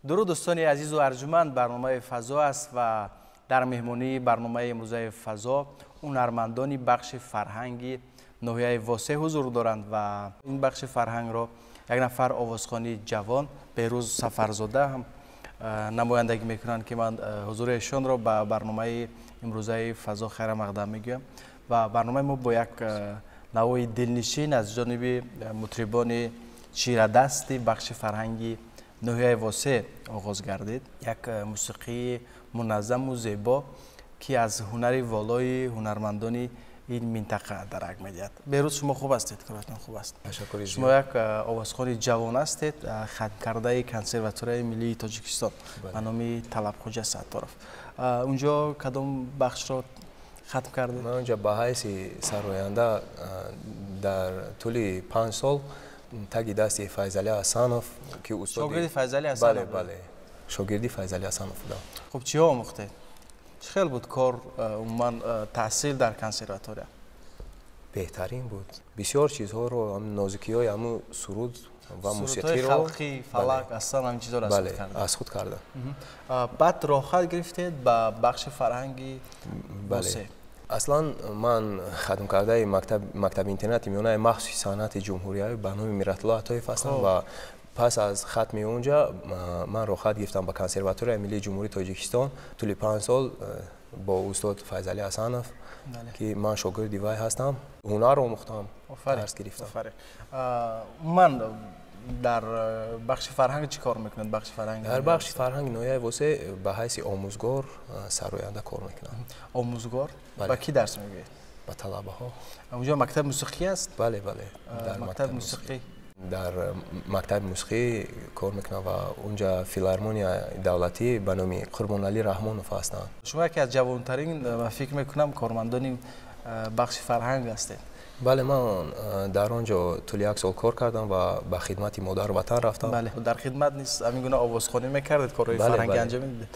درود دوستان عزیز و ارجمند، برنامه فضا است و در مهمانی برنامه امروزه فضا هنرمندان بخش فرهنگی ناحیه واسه حضور دارند و این بخش فرهنگ را یک نفر آوازخوانی جوان بهروز سفرزاده هم نمایندگی میکنند که من حضور ایشان را به برنامه امروزه فضا خیر مقدم میگویم و برنامه ما با یک نوای دلنشین از جانب مطربان چیردست بخش فرهنگی ناحیه واسه آغاز گردید. یک موسیقی منظم و زیبا که از هنری والای هنرمندان این منطقه درک می‌دهد. بهروز شما خوب هستید؟ کارتون خوب است. تشکر. شما یک آوازخوان جوان هستید، ختم کرده کنسرواتوری ملی تاجیکستان به نام طلبخواجه ستارов. اونجا کدام بخش را ختم کردید؟ من اونجا به حیث سراینده در طول 5 سال تاگی دستی فیضعلی حسنوف که استاد شاگرد فیضعلی حسنوف. بله شاگردی فیضعلی حسنوف بودم. خب چی آموخته؟ چه بود کار عموما تحصیل در کنسرواتوری؟ بهترین بود. بسیار چیزها رو نازکی‌های همو سرود و موسیقی رو خلقی فلک اصلا همین چیزا رو از خود کردم. بعد راحت گرفتید به بخش فرهنگی واسه. اصلا من ختم کرده مکتب اینترنت میونه مخصوصی صنعت جمهوری به نام میرت‌الله عطایف هستم و پس از ختم اونجا من راحت گرفتم به کنسرواتوری ملی جمهوری تاجیکستان طول 5 سال با استاد فیضعلی حسنوف که من شاگرد وی هستم. هنر رو آموختم، درس گرفتم. من در بخش فرهنگ چی کار میکنید؟ بخش فرهنگ در بخش فرهنگ ناحیه واسه به حیث آموزگار سراینده کار میکنم. آموزگار؟ با کی درس میگیرید؟ با طلبه ها. اونجا مکتب موسیقی است؟ بله. در مکتب موسیقی. در مکتب موسیقی کار میکنم و اونجا فیلارمونیا دولتی به نام قربان علی رحمانوف هستند. شما یکی از جوانترین و فکر میکنم کارمندان بخش فرهنگ هستید. بله من در آنجا طول 1 سال کار کردم و به خدمت مادر وطن رفتم. بله در خدمت نیست همین گونه آوازخوانی میکردید، کارهای فرهنگی انجام میدید.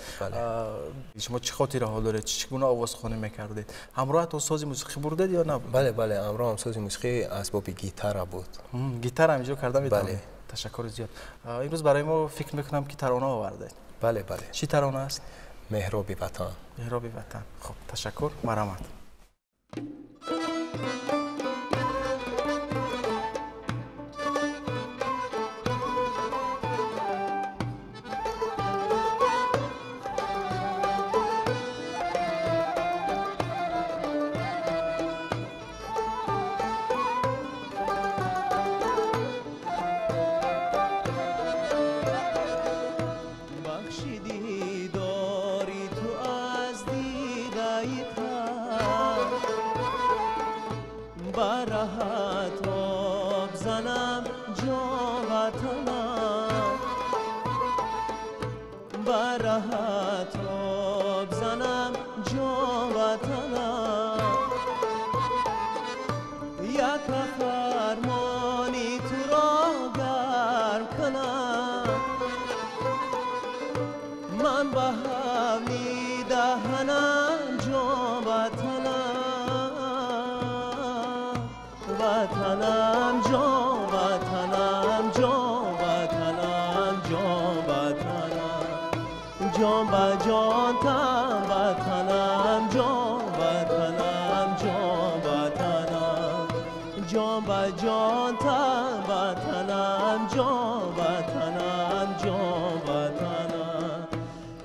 شما چه خاطره ها دارید؟ چه گونه آوازخوانی میکردید؟ همراه تو ساز موسیقی بردید یا نه؟ بله همراه هم ساز موسیقی اسباب گیتار بود. گیتار هم اینجا کردم. بله. تشکر زیاد. امروز برای ما فکر میکنم که ترانه آوردید. بله. چی ترانه است؟ مهراب وطن. مهراب وطن. خب تشکر. مرحمت.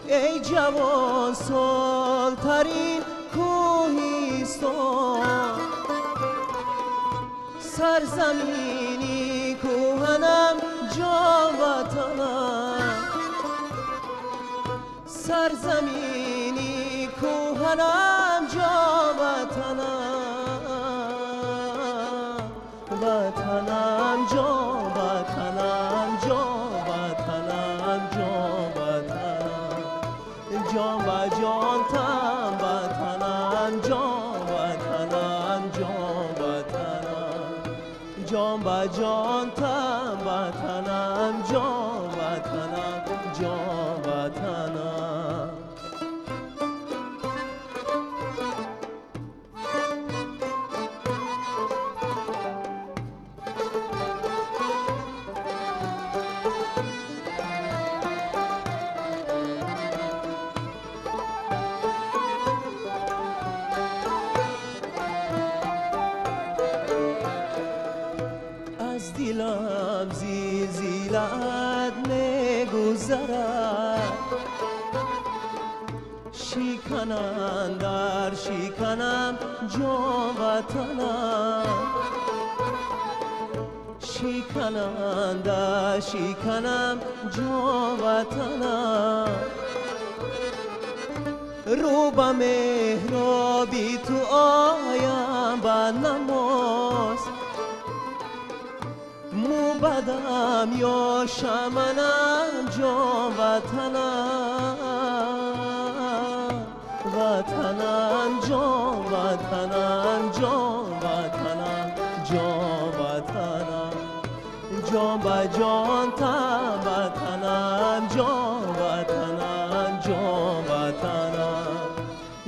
ای جوان سالترین کوهستان، سرزمینی کوهنم جا وطنم، سرزمینی کوهنم جا وطنم، وطنم جا وطنم جا وطنم جا وطنم، جان و جان تن وطنم جا وطنم جا وطنم، جان و جان تن وطنم جا وطنم جا وطنم. شکنم در شکنم جان وطنم شکنم در شکنم جان وطنم رو به محرابی تو آیم به نماز موبدم یا شمنم جان وطنم وطنم جان وطنم جان وطنم جان وطنم جان با جان تن وطنم جان وطنم جان وطنم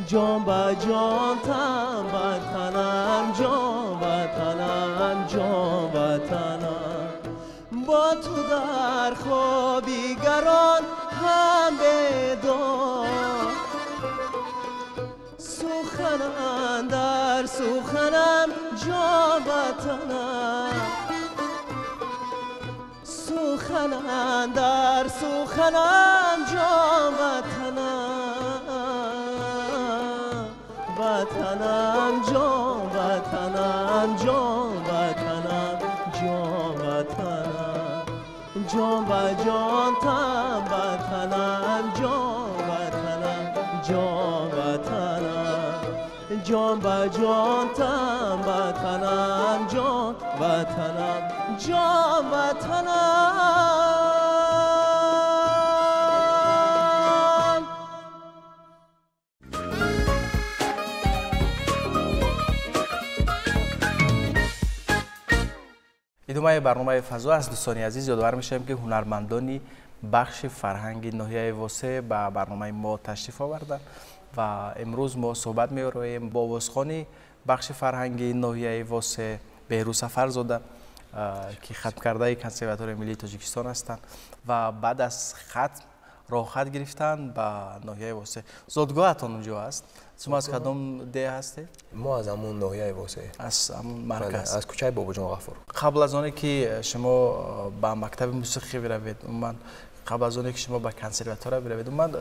جان با جان تن وطنم جان وطنم جان وطنم با تو در خوابیگران هم بیدار سخنم در سخنم جان وطنم سخنم در سخنم جان وطنم وطنم جان وطنم جان وطنم جان وطنم جان با جان تن وطنم جان وطنم جان وطنم جان با جان تن وطنم جان وطنم جان وطنم ادامه برنامه فضا است. دوستان عزیز یادآور میشم که هنرمندانی بخش فرهنگ ناحیه واسه به برنامه ما تشریف آوردند و امروز ما صحبت می‌کنیم با آوازخوانی بخش فرهنگی ناحیه واسه بهروز سفرزاده که ختم کرده کنسرواتوار ملی تاجیکستان هستند و بعد از ختم راه خط گرفتن به ناحیه واسه. زادگاهتان اونجا است؟ شما از کدام ده هستید؟ ما از همون ناحیه واسه، از همون مرکز، از کوچه بابا جان غفور. قبل از آنی که شما به مکتب موسیقی بروید، من قبل از آنی که شما به کنسرواتوار بروید، من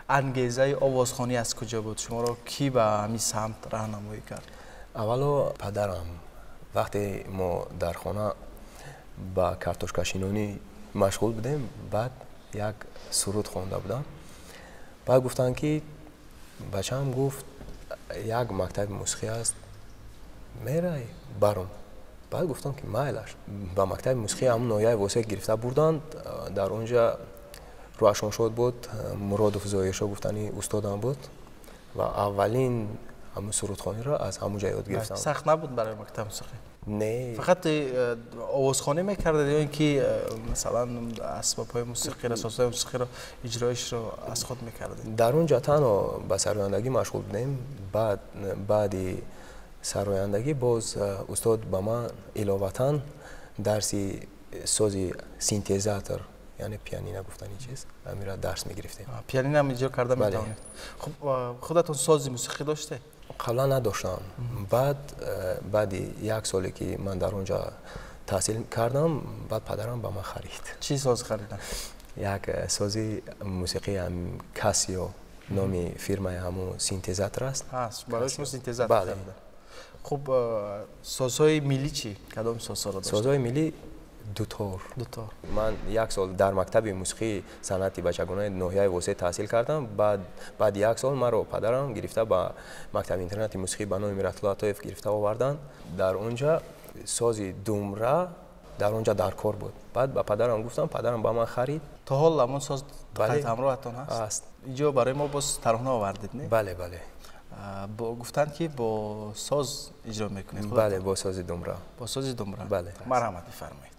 انگیزه آوازخوانی از کجا بود؟ شما را کی به همین سمت راهنمایی کرد؟ اولو پدرم وقتی ما در خانه با کارتوشکا شینونی مشغول بودیم، بعد یک سرود خوانده بودم، بعد گفتن که بچه‌م گفت یک مکتب موسیقی است میرای برام، بعد گفتم که مایلش با مکتب موسیقی همون ناحیه واسه گرفته بردند. در اونجا روشن شد بود مرادوف زایشا گفتنی استادم بود و اولین همون سرودخوانی را از همونجا یاد گرفتم. سخت نبود برای مکتب موسیقی؟ نه، فقط آوازخوانی میکردید یا اینکه مثلا اسباب‌های موسیقی را، سازهای موسیقی را اجرایش را از خود میکردید؟ در اونجا تنها به سرایندگی مشغول بودیم. بعد سرایندگی باز استاد به من علاوه درسی سازی سینتزاتور یعنی پیانینه گفتن این چیز امیرا درس میگرفتیم. پیانینه هم اجرا کرده میتونید؟ خب خودتون سازی موسیقی داشته؟ قبلا نداشتم. بعد یک سالی که من در اونجا تحصیل کردم، بعد پدرم به من خرید. چی ساز خریدن؟ یک سازی موسیقی هم کاسیو نامی فرمای همون سینتزاتور است. برایش سینتزاتور خریدن. خب سازهای ملی چی؟ کدام سازها را داشت؟ سازهای ملی دو تا. من یک سال در مکتب موسیقی صنعتی بچگانه ناحیه واسه تحصیل کردم. بعد یک سال مرا پدرم گرفته با مکتب اینترنتی موسیقی به نام میرات‌الله عطایف گرفته آوردن. در اونجا سازی دومره در اونجا در کار بود. بعد با پدرم گفتم، پدرم با من خرید. تا حال همون ساز خرید همراهتون هست؟ اینجا برای ما باز ترانه آوردید نه؟ بله. گفتند که با ساز اجرا میکنید؟ بله، با ساز دومره. با ساز دومره؟ بله. مرحمت بفرمایید.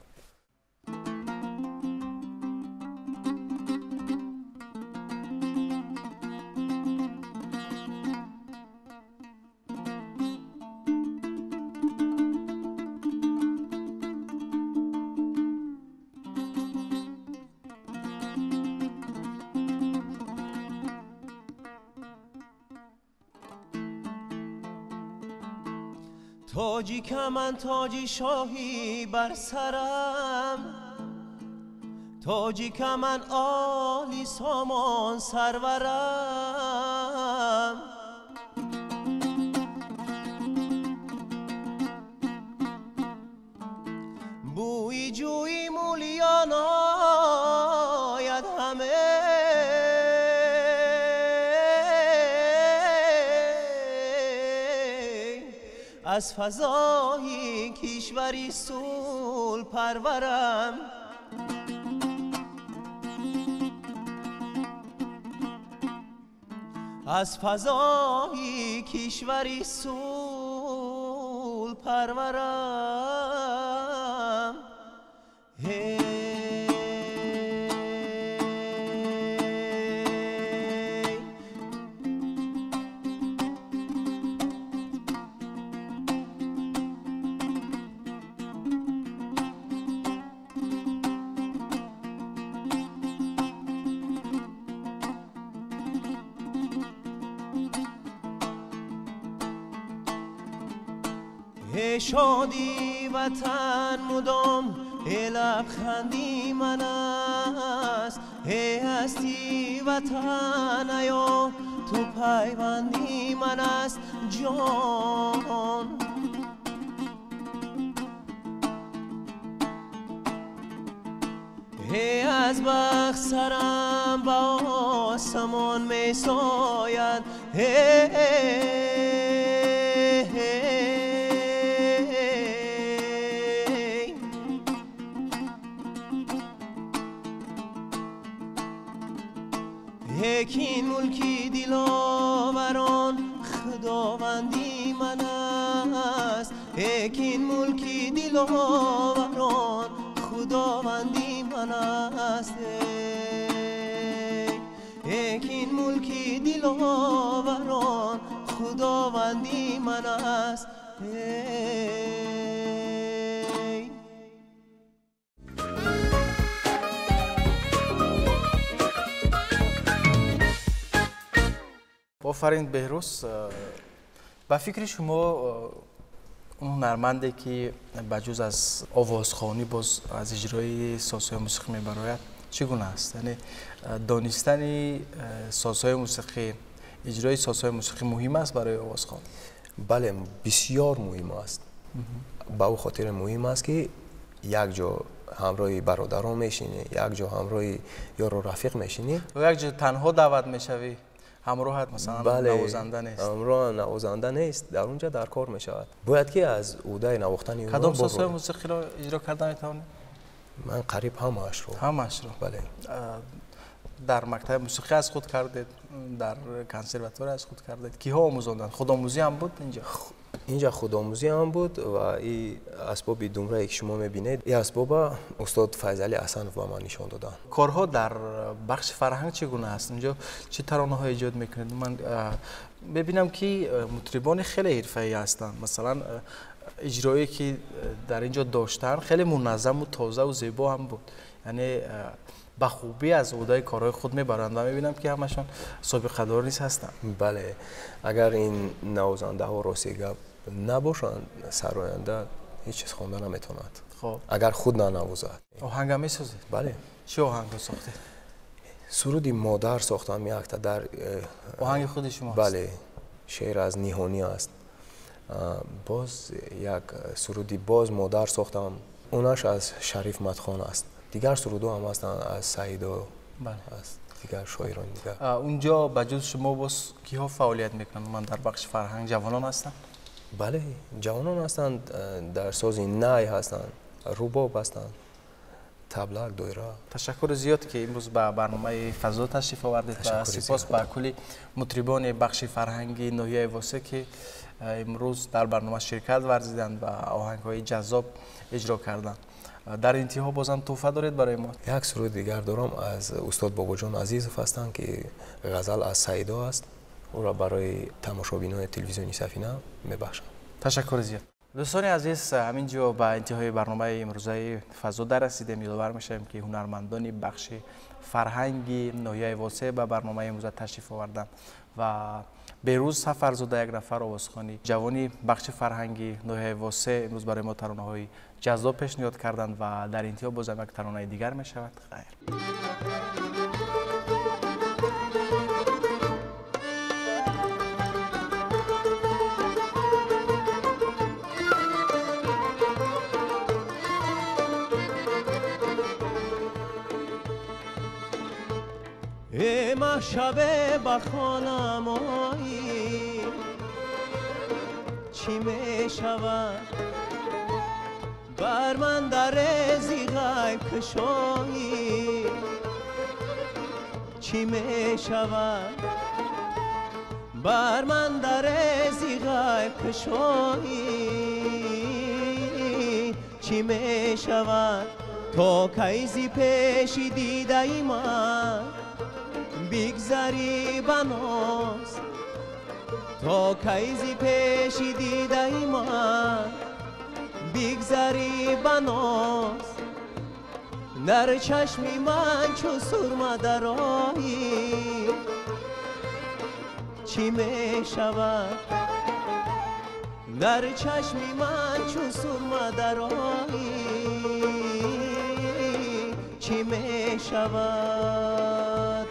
تاجی که من تاجی شاهی بر سرم، تاجیک من عالی سامان سرورم، بوی جوی مولیان آید همه، از فضای کشوری سول پرورم، از فضای کشوری سول پرورم. شادی وطن مدام لبخندی من است، هستی وطن ایا تو پیوندی من است جان، از بخت سرم با آسمان می ساید، یکی ملکی دلاوران خداوندی من است، یکی ملکی دلاوران خداوندی من است، یکی ملکی دلاوران خداوندی من است. آفرین بهروز. با فکر شما اون هنرمندی که بجز از آوازخوانی باز از اجرای سازهای موسیقی میبراید چگونه است؟ یعنی دانستن سازهای موسیقی، اجرای سازهای موسیقی مهم است برای آوازخوان؟ بله بسیار مهم است. با او خاطر مهم است که یک جا همراه برادران میشینی، یک جا همراه یار و رفیق میشینی و یک جا تنها دعوت میشوی، همراهت مثلا نوازنده نیست. همراه نوازنده نیست، در اونجا در کار می شود. باید که از عهده نواختن اونها کدام سازهای موسیقی را اجرا کردن میتوانی؟ من قریب همه‌اش رو. بله. در مکتب موسیقی از خود کردید، در کنسرواتوار از خود کردید. کیها آموزاندند؟ خودآموزی هم بود اینجا؟ اینجا خودآموزی هم بود و این اسباب دمره که شما میبینید، این اسباب استاد فیضعلی حسنوف به من نشان دادن. کارها در بخش فرهنگ چگونه است؟ اینجا چه ترانه‌ها ایجاد میکنید؟ من ببینم که مطربان خیلی حرفه‌ای هستند، مثلا اجرایی که در اینجا داشتن خیلی منظم و تازه و زیبا هم بود، یعنی با خوبی از عهده کارهای خود میبرند و میبینم که همشون سابقه دار نیست هستند. بله، اگر این نوازنده ها راستی گپ نباشند سراینده هیچ چیز خوانده نمیتواند. خب اگر خود ننوازد. آهنگ هم میسازید؟ بله. چه آهنگ رو ساختید؟ سرودی مادر ساختم یک تا در آهنگ خود شما؟ بله، شعر از نیهانی است. باز یک سرودی باز مادر ساختم، اونش از شریف مدخان است. دیگر سرودو هم هستن از سعیدا، بله، از دیگر شاعران دیگر. اونجا بجز شما باز کیها فعالیت میکنن؟ من در بخش فرهنگ جوانان هستن؟ بله، جوانان هستند، در ساز نای هستند، رباب هستند، تبلک، دویره. تشکر زیاد که امروز به برنامه فضا تشریف آوردید و سپاس به کلی مطربان بخش فرهنگی ناحیه واسه که امروز در برنامه شرکت ورزیدند و آهنگ‌های جذاب اجرا کردند. در انتها بازم تحفه دارید برای ما؟ یک سرود دیگر دارم از استاد باباجان عزیزوف هستند که غزل از سعیدا است، او را برای تماشابینان تلویزیونی سفینه میبخشم. تشکر زیاد. دوستان عزیز، همینجا به انتهای برنامه امروزه فضا در رسیدیم. یادآور میشیم که هنرمندان بخش فرهنگی ناحیه واسه به برنامه امروز تشریف آوردند و بهروز سفرزاده یک نفر آوازخوانی جوانی بخش فرهنگی ناحیه واسه امروز برای ما ترانه‌های جذاب پیشنهاد کردند و در انتها بازم یک ترانه دیگر می شود. خیر. ما شب بخانم آیی چی می شود بر من در زی غیب کشایی چی می شود بر من در زی غیب کشایی چی می شود تو کیزی پیشی دیده ای من بگذری بناز تا کیزی پیشی دیده ای من بگذری بناز در چشمی من چو سرمه درآیی چی می شود در چشمی من چو سرمه درآیی چی می شود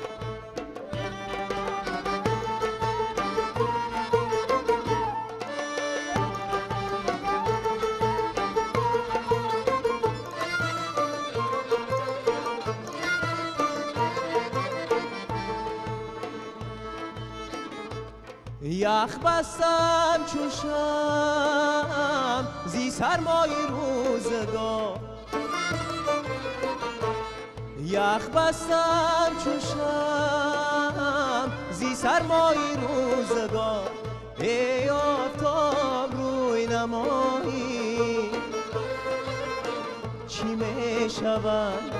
یخ بستم چوشم زی سرمای روزگار یخ بستم چوشم زی سرمای روزگار ای آفتاب روی نمایی چی می شود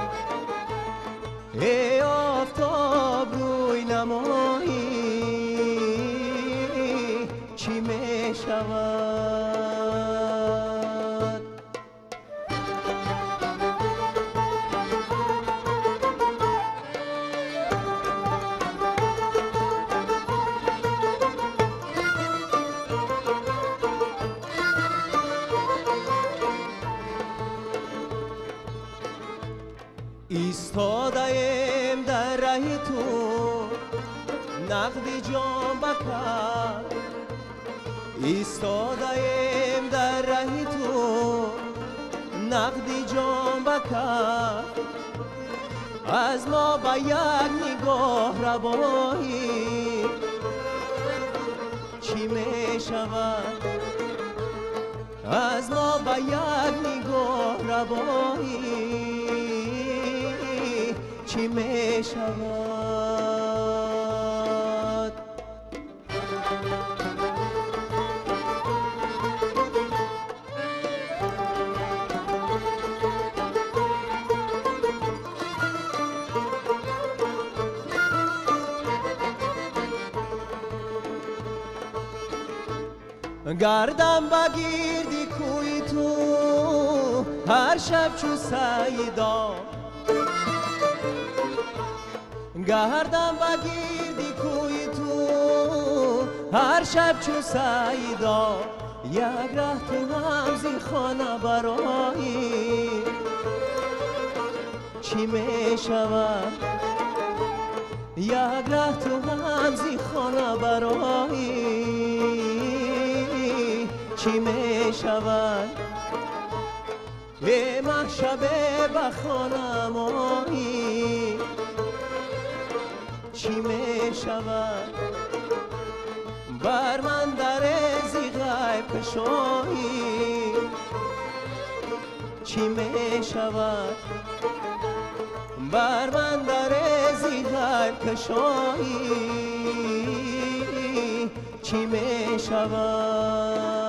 ای آفتاب روی نمایی چی می شود ایستاده‌ام در ره تو نقد جان بکر ایستاده‌ام در ره تو نقدی جان بکر از ما با یک نگاه روایی چی می شود از ما با یک نگاه روایی چی می شود گردم بگیردی کوی تو هر شب چو سیدا گردم بگیردی کوی تو هر شب چو سیدا یک ره تو هم زی خانه برایی چی می شود یک ره تو هم زی خانه برایی چی می شود به محشب بخانم آیی چی می شود بر من در زی غیب کشایی چی می شود بر من در زی غیب کشایی چی می شود